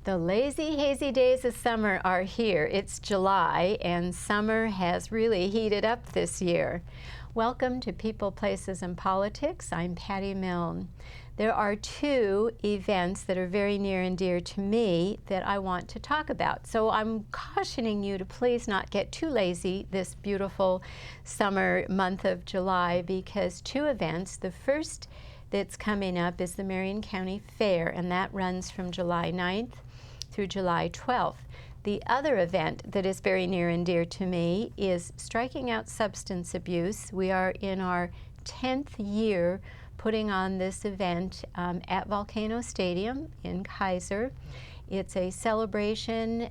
The lazy, hazy days of summer are here. It's July, and summer has really heated up this year. Welcome to People, Places, and Politics. I'm Patty Milne. There are two events that are very near and dear to me that I want to talk about. So I'm cautioning you to please not get too lazy this beautiful summer month of July, because two events. The first that's coming up is the Marion County Fair, and that runs from July 9th through July 12th. The other event that is very near and dear to me is Striking Out Substance Abuse. We are in our 10th year putting on this event at Volcano Stadium in Kaiser. It's a celebration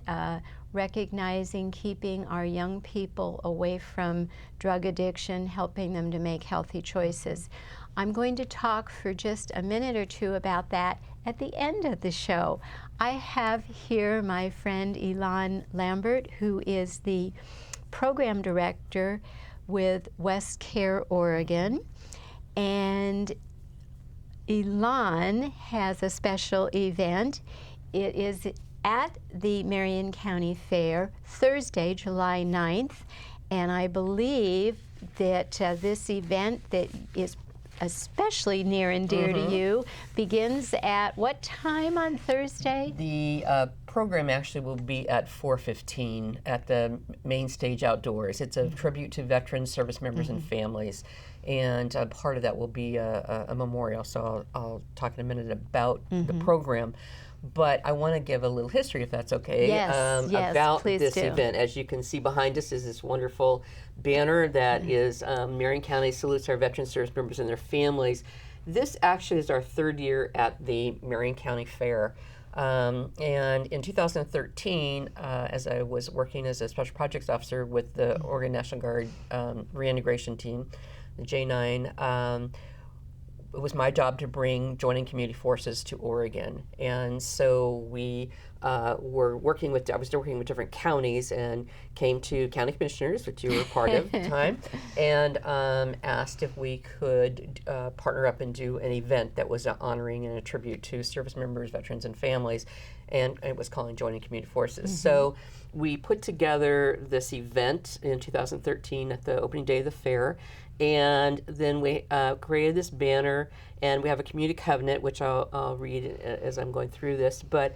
recognizing keeping our young people away from drug addiction, helping them to make healthy choices. I'm going to talk for just a minute or two about that at the end of the show. I have here my friend Elan Lambert, who is the program director with West Care Oregon. And Elan has a special event. It is at the Marion County Fair, Thursday, July 9th. And I believe that this event that is especially near and dear to you begins at what time on Thursday? The program actually will be at 4:15 at the main stage outdoors. It's a tribute to veterans, service members, and families. And part of that will be a memorial, so I'll talk in a minute about the program. But I want to give a little history, if that's okay, yes, about this do. event. As you can see behind us is this wonderful banner that is Marion County salutes our veteran service members and their families. This actually is our third year at the Marion County Fair. And in 2013, as I was working as a special projects officer with the Oregon National Guard reintegration team, the J9, it was my job to bring joining community forces to Oregon. And so we were working with, I was working with different counties and came to county commissioners, which you were part of at the time, and asked if we could partner up and do an event that was honoring and a tribute to service members, veterans, and families. And it was calling Joining Community Forces. So we put together this event in 2013 at the opening day of the fair. And then we created this banner, and we have a community covenant, which I'll read as I'm going through this. But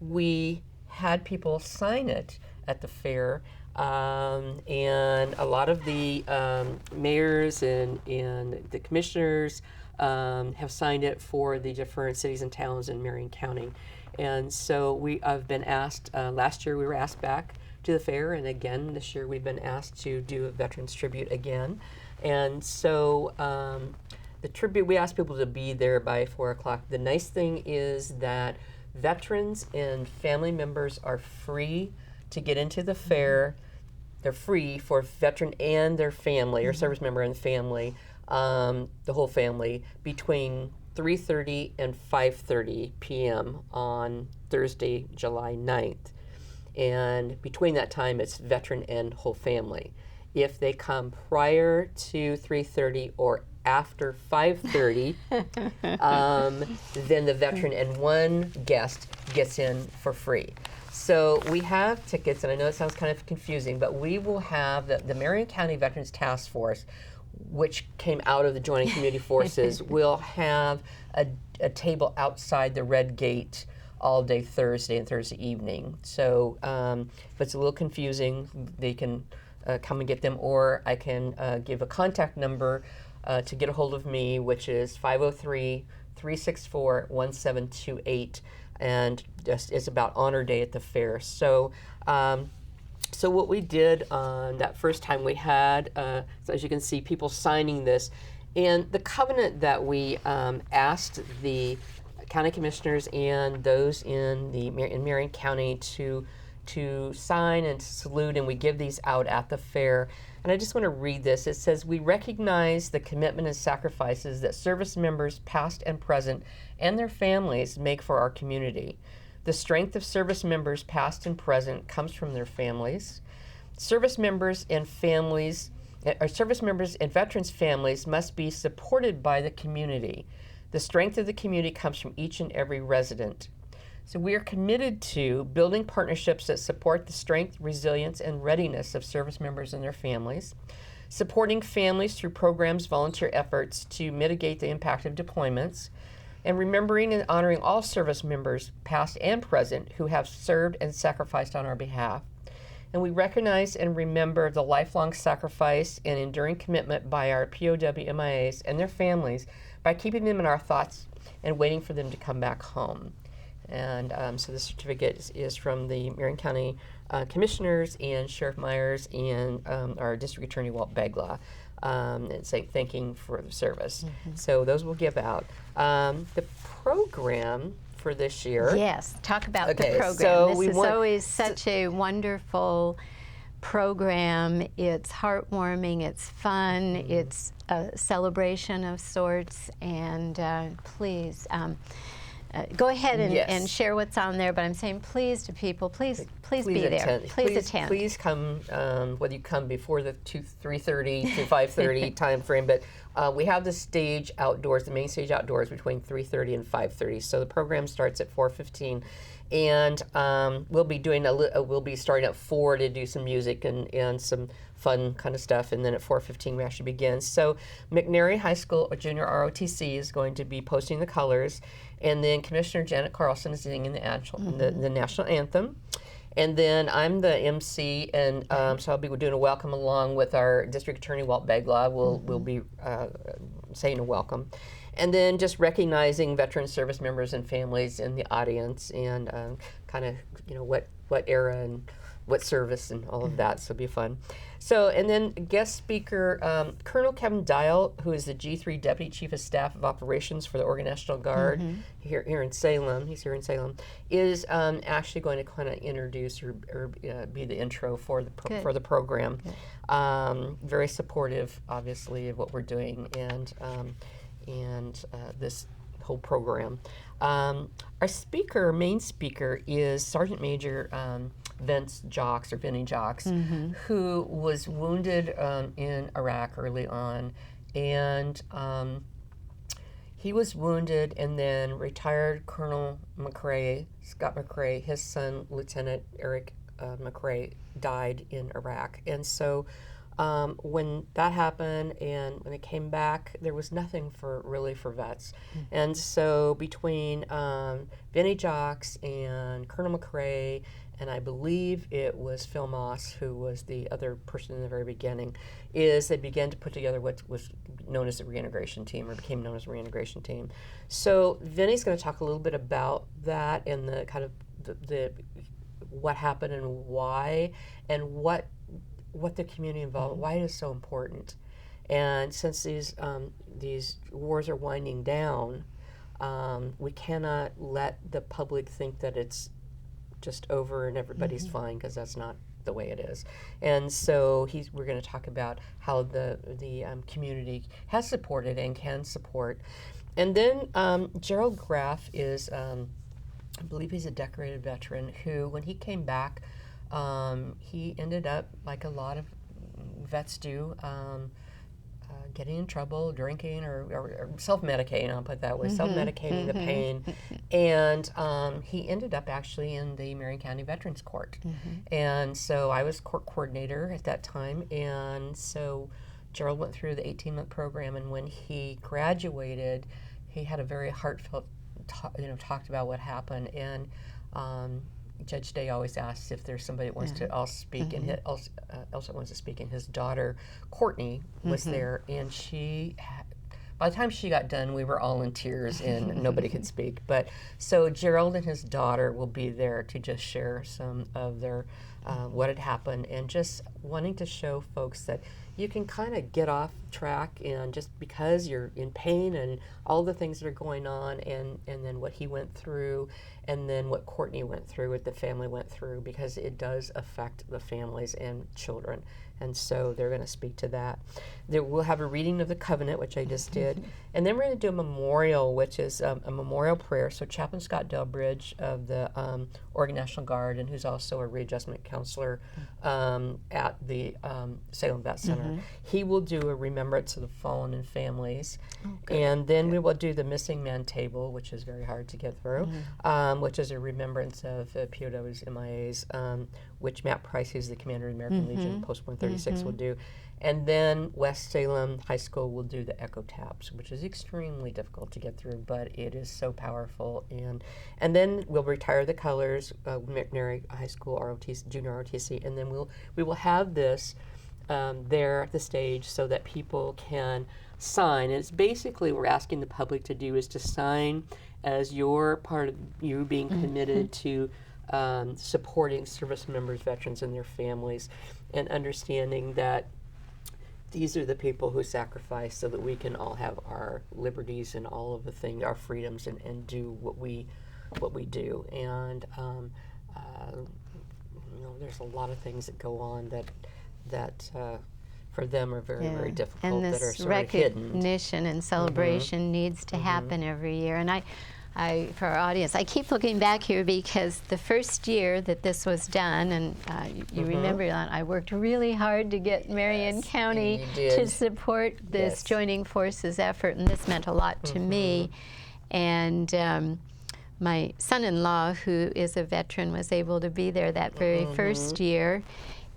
we had people sign it at the fair, and a lot of the mayors and the commissioners have signed it for the different cities and towns in Marion County. And so I've been asked, last year we were asked back to the fair, and again this year we've been asked to do a Veterans Tribute again. And so the tribute, we asked people to be there by 4 o'clock. The nice thing is that veterans and family members are free to get into the fair. They're free for veteran and their family, or service member and family, the whole family, between 3:30 and 5:30 p.m. on Thursday, July 9th. And between that time, it's veteran and whole family. If they come prior to 3:30 or after 5:30, then the veteran and one guest gets in for free. So we have tickets, and I know it sounds kind of confusing, but we will have the Marion County Veterans Task Force, which came out of the Joining Community Forces, will have a table outside the red gate all day Thursday and Thursday evening. So if it's a little confusing, they can come and get them, or I can give a contact number to get a hold of me, which is 503-364-1728, and just it's about Honor Day at the fair. So so what we did on that first time, we had, so as you can see, people signing this, and the covenant that we asked the county commissioners and those in Marion County to sign and to salute, and we give these out at the fair. And I just want to read this. It says, "We recognize the commitment and sacrifices that service members past and present and their families make for our community. The strength of service members past and present comes from their families. Service members and families, or service members and veterans' families must be supported by the community. The strength of the community comes from each and every resident. So we are committed to building partnerships that support the strength, resilience, and readiness of service members and their families, supporting families through programs, volunteer efforts to mitigate the impact of deployments, and remembering and honoring all service members, past and present, who have served and sacrificed on our behalf. And we recognize and remember the lifelong sacrifice and enduring commitment by our POW MIAs and their families by keeping them in our thoughts and waiting for them to come back home. And so the certificate is from the Marion County Commissioners and Sheriff Myers and our District Attorney Walt Begla, and thanking for the service. So those will give out. The program for this year. Yes, talk about the program. So this is always such a wonderful program. It's heartwarming, it's fun, it's a celebration of sorts, and please go ahead and share what's on there, but I'm saying please to people, please be there. Please attend. Please come, whether you come before the 3:30 to 5:30 time frame, but we have the stage outdoors, the main stage outdoors between 3:30 and 5:30. So the program starts at 4:15, and we'll be doing we'll be starting at 4 to do some music and some fun kind of stuff, and then at 4:15 we actually begin. So McNary High School Junior ROTC is going to be posting the colors, and then Commissioner Janet Carlson is singing the national anthem. And then I'm the MC, and so I'll be doing a welcome along with our District Attorney Walt Begla. We'll be saying a welcome. And then just recognizing veteran service members and families in the audience, and kind of, what era and what service and all of that, so it'll be fun. So, and then guest speaker, Colonel Kevin Dial, who is the G3 Deputy Chief of Staff of Operations for the Oregon National Guard here in Salem, he's here in Salem, is actually going to kind of introduce or be the intro for the program. Very supportive, obviously, of what we're doing, and this whole program. Our main speaker is Sergeant Major Vinny Jocks, who was wounded in Iraq early on, and he was wounded, and then retired Colonel Scott McRae, his son, Lieutenant Eric McRae, died in Iraq. And so when that happened and when they came back, there was nothing for vets. And so between Vinny Jocks and Colonel McRae, and I believe it was Phil Moss, who was the other person in the very beginning, they began to put together what was known as the reintegration team, or became known as the reintegration team. So Vinny's going to talk a little bit about that and the kind of the what happened and why, and what the community involved, why it is so important. And since these wars are winding down, we cannot let the public think that it's just over and everybody's fine, because that's not the way it is. And so we're going to talk about how the community has supported and can support. And then Gerald Graff is, I believe he's a decorated veteran who, when he came back, he ended up, like a lot of vets do, getting in trouble, drinking, or self-medicating, I'll put it that way, self-medicating the pain. And he ended up actually in the Marion County Veterans Court. And so I was court coordinator at that time, and so Gerald went through the 18-month program, and when he graduated, he had a very heartfelt talked about what happened. And Judge Day always asks if there's somebody that wants to also speak, and also wants to speak. And his daughter, Courtney, was there, and by the time she got done, we were all in tears and nobody could speak. But so Gerald and his daughter will be there to just share some of their what had happened, and just wanting to show folks that you can kind of get off track, and just because you're in pain and all the things that are going on, and then what he went through, and then what Courtney went through, what the family went through, because it does affect the families and children. And so they're going to speak to that. We'll have a reading of the covenant, which I just did. And then we're going to do a memorial, which is a memorial prayer. So Chaplain Scott Delbridge of the Oregon National Guard, and who's also a readjustment counselor at the Salem Vet Center, He will do a remembrance of the fallen and families. good, And then we will do the missing men table, which is very hard to get through, which is a remembrance of POWs, MIAs, which Matt Price, who's the commander of the American Legion, Post 136, will do. And then West Salem High School will do the echo taps, which is extremely difficult to get through, but it is so powerful. And then we'll retire the colors, McNary High School ROTC, Junior ROTC, and then we will have this there at the stage so that people can sign. And it's basically what we're asking the public to do is to sign as your part of you being committed to supporting service members, veterans, and their families, and understanding that these are the people who sacrifice so that we can all have our liberties and all of the things, our freedoms, and do what we do. And there's a lot of things that go on that for them are very, very difficult, and that are this sort of hidden. recognition and celebration needs to happen every year. And I, for our audience, I keep looking back here because the first year that this was done, and you remember that, I worked really hard to get Marion County to support this joining forces effort, and this meant a lot to me. And my son-in-law, who is a veteran, was able to be there that very first year,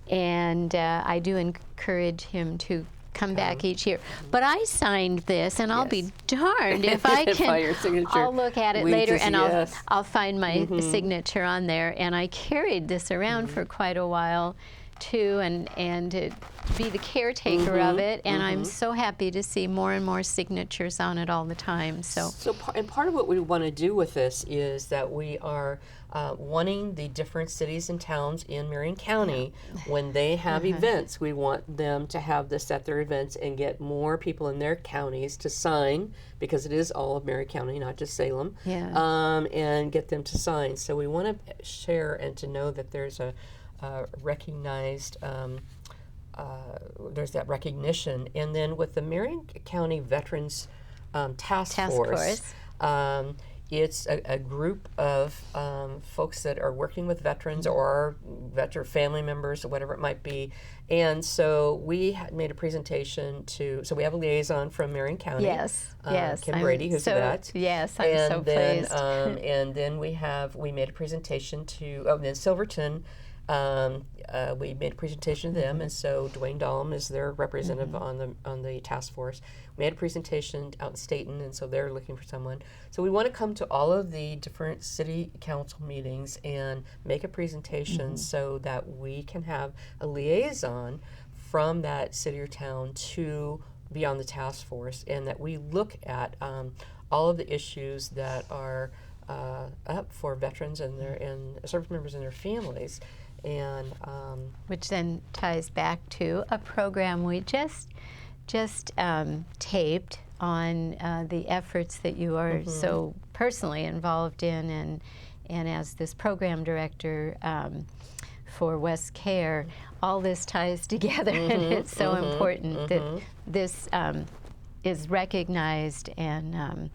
and I do encourage him to come back each year. But I signed this, and I'll be darned if I can. I'll look at it later, and I'll find my signature on there. And I carried this around for quite a while, too, and to be the caretaker of it. And I'm so happy to see more and more signatures on it all the time. So part of what we want to do with this is that we are wanting the different cities and towns in Marion County, when they have events, we want them to have this at their events and get more people in their counties to sign, because it is all of Marion County, not just Salem, and get them to sign. So we want to share and to know that there's a recognized, there's that recognition. And then with the Marion County Veterans Task Force. It's a group of folks that are working with veterans or veteran family members or whatever it might be. And so we made a presentation so we have a liaison from Marion County. Kim Brady, who's a vet. Yes, I'm so pleased. And then we made a presentation to, then Silverton, we made a presentation to them, and so Dwayne Dahlem is their representative on the task force. We had a presentation out in Staten, and so they're looking for someone. So we want to come to all of the different city council meetings and make a presentation so that we can have a liaison from that city or town to be on the task force, and that we look at all of the issues that are up for veterans and service members and their families. And which then ties back to a program we just taped on the efforts that you are so personally involved in, and as this program director for West Care, all this ties together, and it's so important that this is recognized and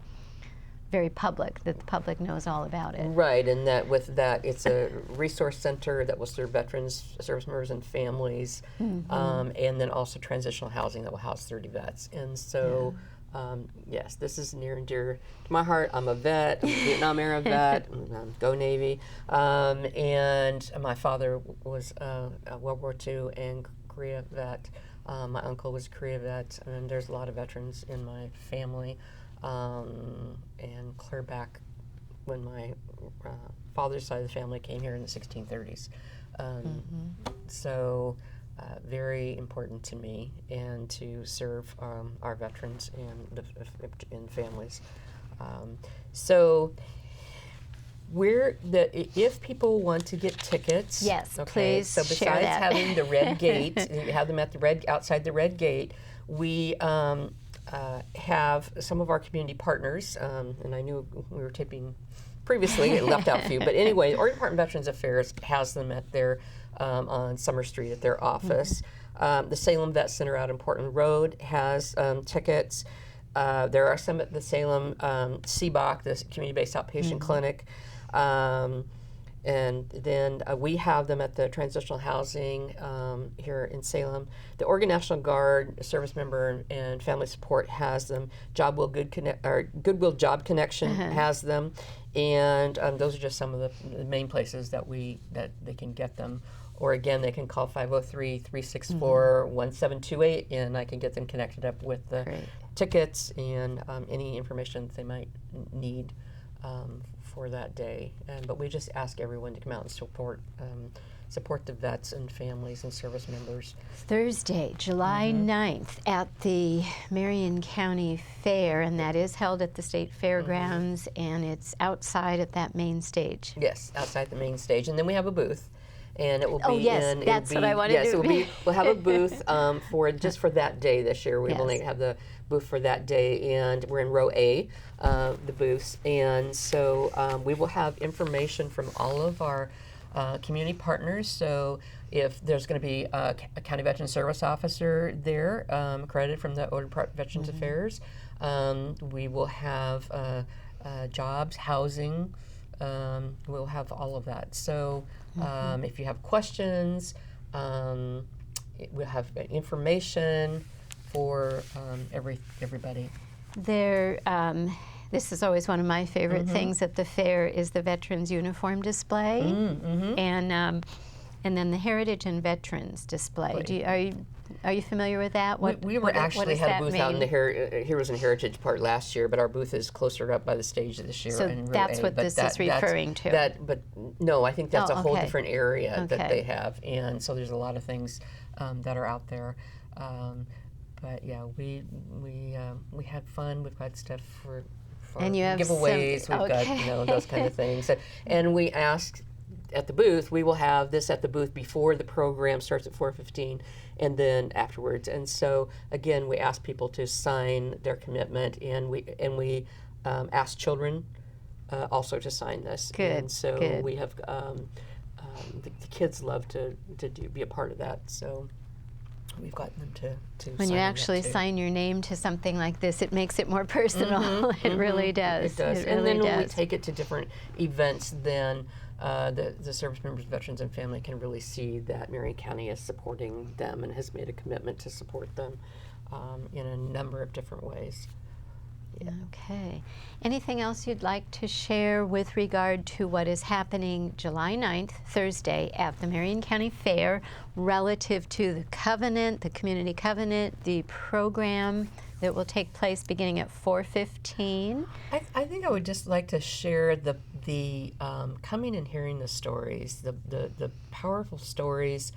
very public, that the public knows all about it. Right, and that with that, it's a resource center that will serve veterans, service members, and families, and then also transitional housing that will house 30 vets. And so, yes, this is near and dear to my heart. I'm a vet, I'm a Vietnam era vet, go Navy, and my father was a World War II and Korea vet. My uncle was a Korea vet, and there's a lot of veterans in my family. And clear back when my father's side of the family came here in the 1630s. So very important to me, and to serve our veterans and families. So if people want to get tickets, please. So besides having the red gate, you have them at outside the red gate. We have some of our community partners, and I knew we were taping previously, it left out a few, but anyway, Oregon Department of Veterans Affairs has them at their, on Summer Street at their office. The Salem Vet Center out in Portland Road has tickets. There are some at the Salem CBOC, the Community-Based Outpatient Clinic. And then we have them at the transitional housing here in Salem. The Oregon National Guard service member and family support has them. Goodwill Job Connection has them, and those are just some of the main places that they can get them. Or again, they can call 503-364-1728, and I can get them connected up with the tickets and any information that they might need for that day. But we just ask everyone to come out and support the vets and families and service members. Thursday, July 9th at the Marion County Fair, and that is held at the State Fairgrounds, and it's outside at that main stage. Yes, outside the main stage. And then we have a booth. And it will be that's what I wanted to be. We'll have a booth for that day this year. We will only have the booth for that day, and we're in row A, the booths. And so we will have information from all of our community partners. So if there's going to be a county veteran service officer there, accredited from the Oregon Department of Veterans Affairs, we will have jobs, housing. We'll have all of that. So if you have questions, we'll have information for everybody. This is always one of my favorite things at the fair is the veterans uniform display, and then the heritage and veterans display. Are you familiar with that? We were actually had a booth out in the Heroes and Heritage part last year, but our booth is closer up by the stage this year. So that's what this is referring to. But no, I think that's a whole different area that they have, and so there's a lot of things that are out there. But yeah, we had fun. We've got stuff for and you have giveaways. We've got those kind of things, and we asked. At the booth, we will have this at the booth before the program starts at 4:15, and then afterwards. And so again, we ask people to sign their commitment, and we ask children also to sign this. Good. And so we have the kids love to be a part of that. So we've gotten them to when you actually sign your name to something like this, it makes it more personal. It really does. It does. It really and then does. when we take it to different events, then the service members, veterans, and family can really see that Marion County is supporting them and has made a commitment to support them in a number of different ways. Yeah. Okay. Anything else you'd like to share with regard to what is happening July 9th, Thursday, at the Marion County Fair relative to the covenant, the community covenant, the program that will take place beginning at 4:15? I think I would just like to share the coming and hearing the stories, the powerful stories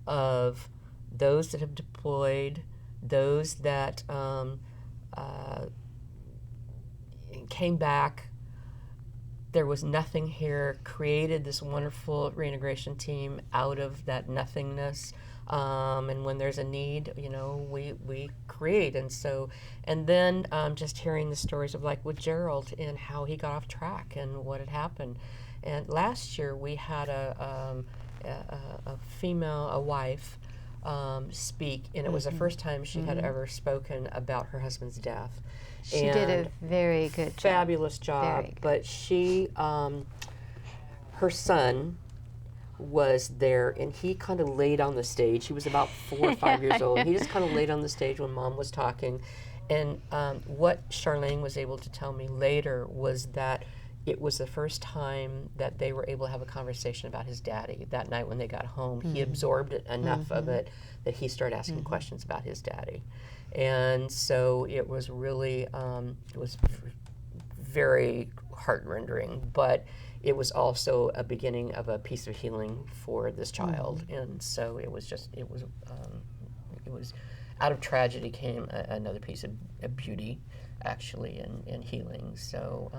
of those that have deployed, those that came back. There was nothing here, created this wonderful reintegration team out of that nothingness. And when there's a need, we create. And then just hearing the stories of, like with Gerald, and how he got off track and what had happened. And last year we had a wife speak, and it was the first time she had ever spoken about her husband's death. She did a very good job. Fabulous job. But she, her son was there, and he kind of laid on the stage. He was about 4 or 5 years old. He just kind of laid on the stage when Mom was talking. And what Charlene was able to tell me later was that it was the first time that they were able to have a conversation about his daddy. That night when they got home, he absorbed it enough of it that he started asking questions about his daddy. And so it was really, it was very heart-rending, but it was also a beginning of a piece of healing for this child. And so it was out of tragedy came another piece of beauty, actually, and healing. So,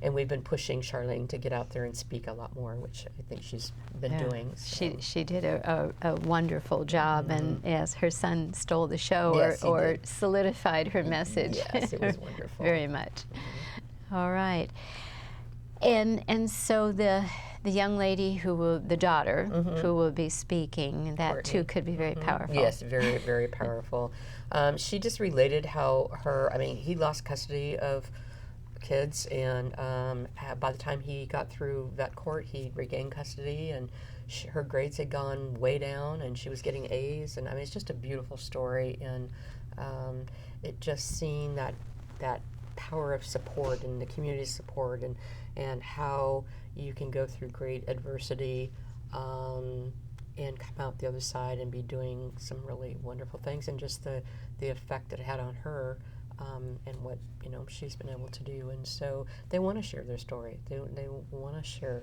and we've been pushing Charlene to get out there and speak a lot more, which I think she's been doing. So. She did a wonderful job, and yes, her son stole the show, yes, or solidified her message. Yes, it was wonderful. Very much. All right. And so the young lady the daughter who will be speaking, that Courtney. too could be very powerful. Yes, very, very powerful. She just related how he lost custody of kids, and by the time he got through vet court, he regained custody, and her grades had gone way down, and she was getting A's, and I mean, it's just a beautiful story, and it just seeing that power of support and the community support, and how you can go through great adversity and come out the other side and be doing some really wonderful things, and just the effect that it had on her, and what she's been able to do. And so they want to share their story. They want to share.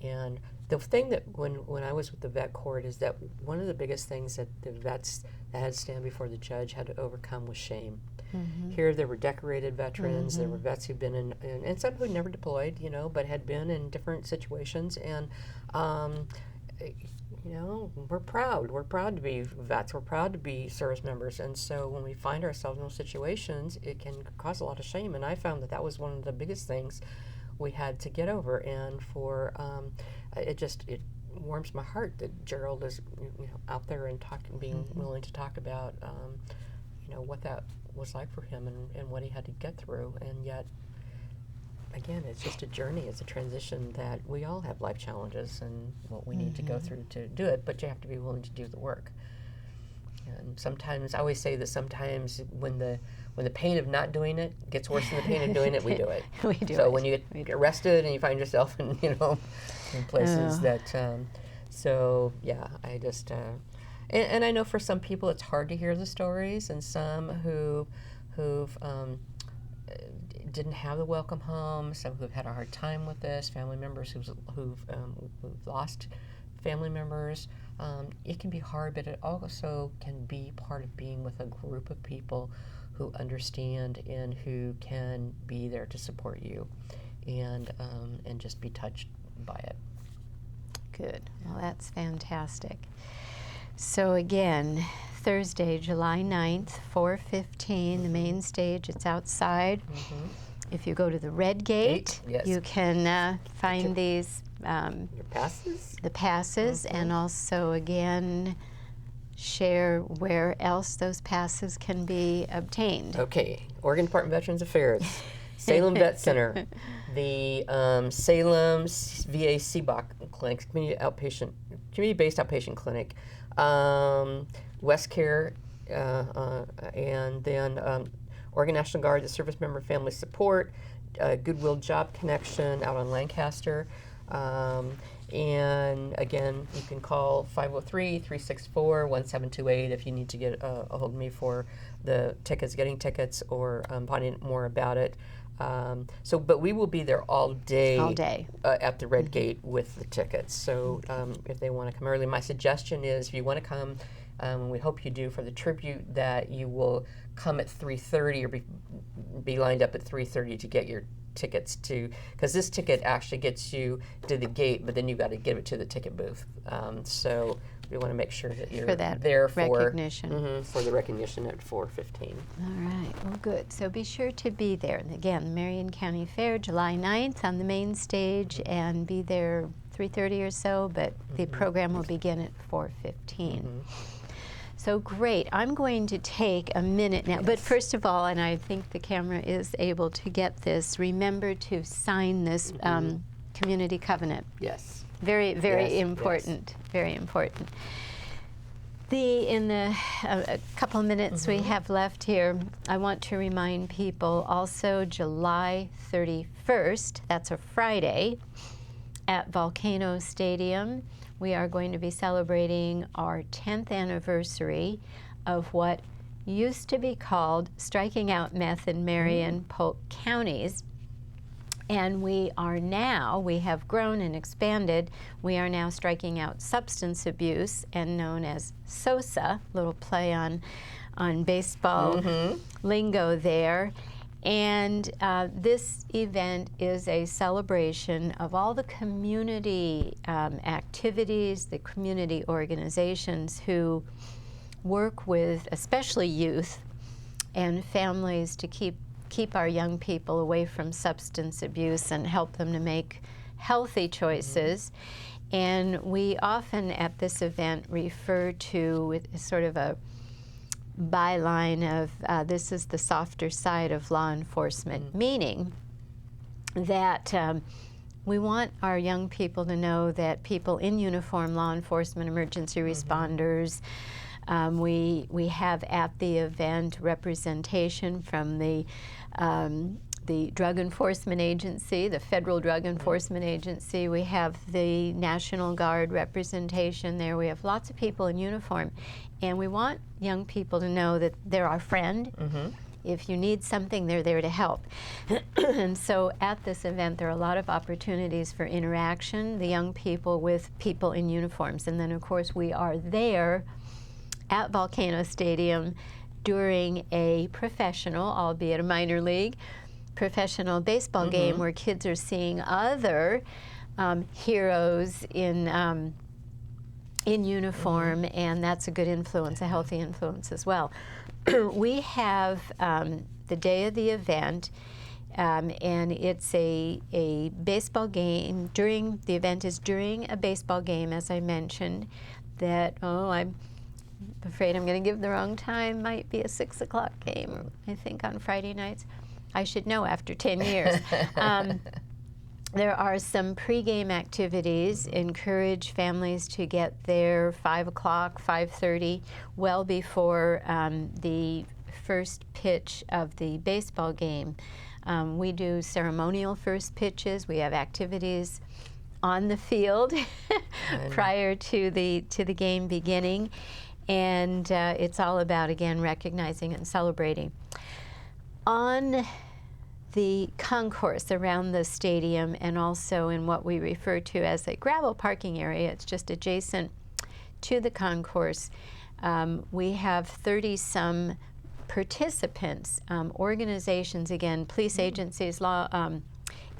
And the thing that when I was with the vet court is that one of the biggest things that the vets that had to stand before the judge had to overcome was shame. Mm-hmm. Here there were decorated veterans, there were vets who'd been in and some who never deployed, but had been in different situations, and we're proud. We're proud to be vets. We're proud to be service members. And so when we find ourselves in those situations, it can cause a lot of shame. And I found that was one of the biggest things we had to get over. And for it warms my heart that Gerald is out there and being willing to talk about what that was like for him and what he had to get through. And yet, again, it's just a journey. It's a transition that we all have life challenges and what we need to go through to do it, but you have to be willing to do the work. And sometimes, I always say that sometimes when the pain of not doing it gets worse than the pain of doing it, we do it. We do so it. when you get arrested and you find yourself in in places that, I just, and I know for some people it's hard to hear the stories, and some who've didn't have the welcome home, some who've had a hard time with this, family members who've lost family members. It can be hard, but it also can be part of being with a group of people who understand and who can be there to support you, and just be touched by it. Good. Well, that's fantastic. So again, Thursday, July 9th, 4:15, the main stage. It's outside. Mm-hmm. If you go to the Red Gate, yes. you can find these your passes. The passes, and also again share where else those passes can be obtained. Okay, Oregon Department of Veterans Affairs, Salem Vet Center, the Salem VA CBOC clinic, community-based outpatient clinic, West Care, and then Oregon National Guard, the Service Member Family Support, Goodwill Job Connection out on Lancaster. And again, you can call 503-364-1728 if you need to get a hold of me for the tickets, getting tickets, or finding more about it. But we will be there all day at the Red Gate with the tickets. So if they want to come early, my suggestion is if you want to come, and we hope you do, for the tribute, that you will come at 3:30 or be lined up at 3:30 to get your tickets because this ticket actually gets you to the gate, but then you've got to give it to the ticket booth. So we want to make sure that you're there for recognition. For the recognition at 4:15. All right. Well, good. So be sure to be there. And again, the Marion County Fair, July 9th on the main stage, and be there 3:30 or so, but the program will begin at 4:15. So great. I'm going to take a minute now, but first of all, and I think the camera is able to get this, remember to sign this community covenant. Yes. Very, very important. Yes. Very important. In the a couple of minutes we have left here, I want to remind people also July 31st, that's a Friday, at Volcano Stadium, we are going to be celebrating our 10th anniversary of what used to be called Striking Out Meth in Marion, Polk counties. And we have grown and expanded. We are now striking out substance abuse, and known as SOSA, little play on baseball lingo there. And this event is a celebration of all the community activities, the community organizations who work with especially youth and families to keep our young people away from substance abuse and help them to make healthy choices. And we often at this event refer to sort of a byline of this is the softer side of law enforcement, meaning that we want our young people to know that people in uniform, law enforcement, emergency responders, we have at the event representation from the Drug Enforcement Agency, the Federal Drug Enforcement Agency. We have the National Guard representation there. We have lots of people in uniform. And we want young people to know that they're our friend. If you need something, they're there to help. And so at this event, there are a lot of opportunities for interaction, the young people with people in uniforms. And then, of course, we are there at Volcano Stadium during a professional, albeit a minor league, professional baseball game where kids are seeing other heroes in uniform, and that's a good influence, a healthy influence as well. We have the day of the event, and it's a baseball game. During the event is during a baseball game, as I mentioned. That I'm afraid I'm going to give the wrong time. Might be a 6 o'clock game, I think, on Friday nights. I should know after 10 years. There are some pregame activities. Encourage families to get there 5 o'clock, 5:30, well before the first pitch of the baseball game. We do ceremonial first pitches. We have activities on the field prior to the game beginning, and it's all about, again, recognizing and celebrating. On the concourse around the stadium, and also in what we refer to as a gravel parking area, it's just adjacent to the concourse, we have 30-some participants, organizations, again, police agencies, law,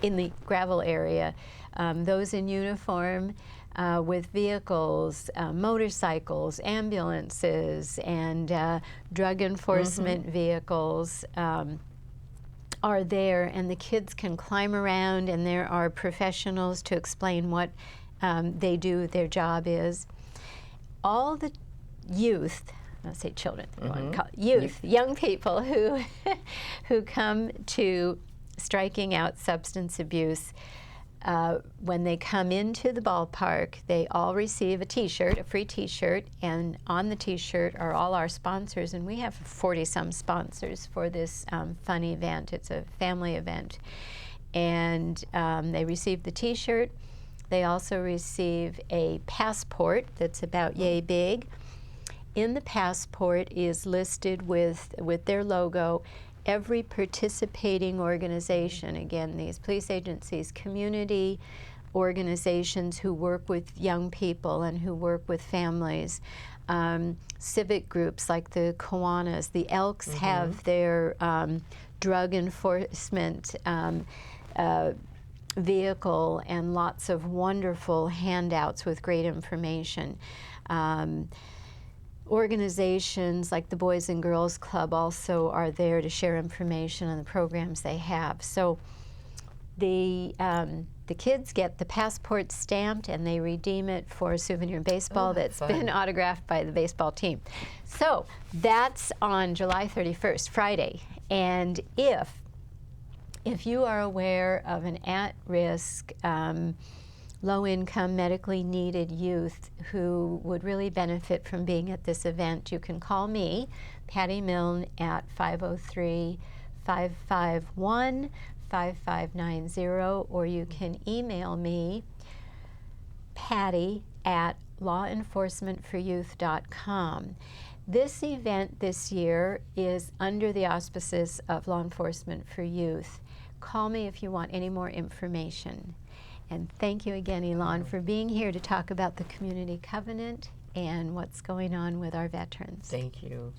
in the gravel area, those in uniform, with vehicles, motorcycles, ambulances, and drug enforcement vehicles are there, and the kids can climb around, and there are professionals to explain what they do, their job is. All the youth, I'll say children, youth, young people who come to Striking Out Substance Abuse, when they come into the ballpark, they all receive a T-shirt, a free T-shirt, and on the T-shirt are all our sponsors, and we have 40-some sponsors for this fun event. It's a family event. And they receive the T-shirt. They also receive a passport that's about yay big. In the passport is listed with their logo every participating organization, again, these police agencies, community organizations who work with young people and who work with families, civic groups like the Kiwanis, the Elks have their drug enforcement vehicle, and lots of wonderful handouts with great information. Organizations like the Boys and Girls Club also are there to share information on the programs they have. So the kids get the passport stamped, and they redeem it for a souvenir baseball that's been autographed by the baseball team. So that's on July 31st, Friday. And if you are aware of an at-risk, low-income, medically needed youth who would really benefit from being at this event, you can call me, Patty Milne, at 503-551-5590, or you can email me, patty@lawenforcementforyouth.com. This event this year is under the auspices of Law Enforcement for Youth. Call me if you want any more information. And thank you again, Elan, for being here to talk about the Community Covenant and what's going on with our veterans. Thank you.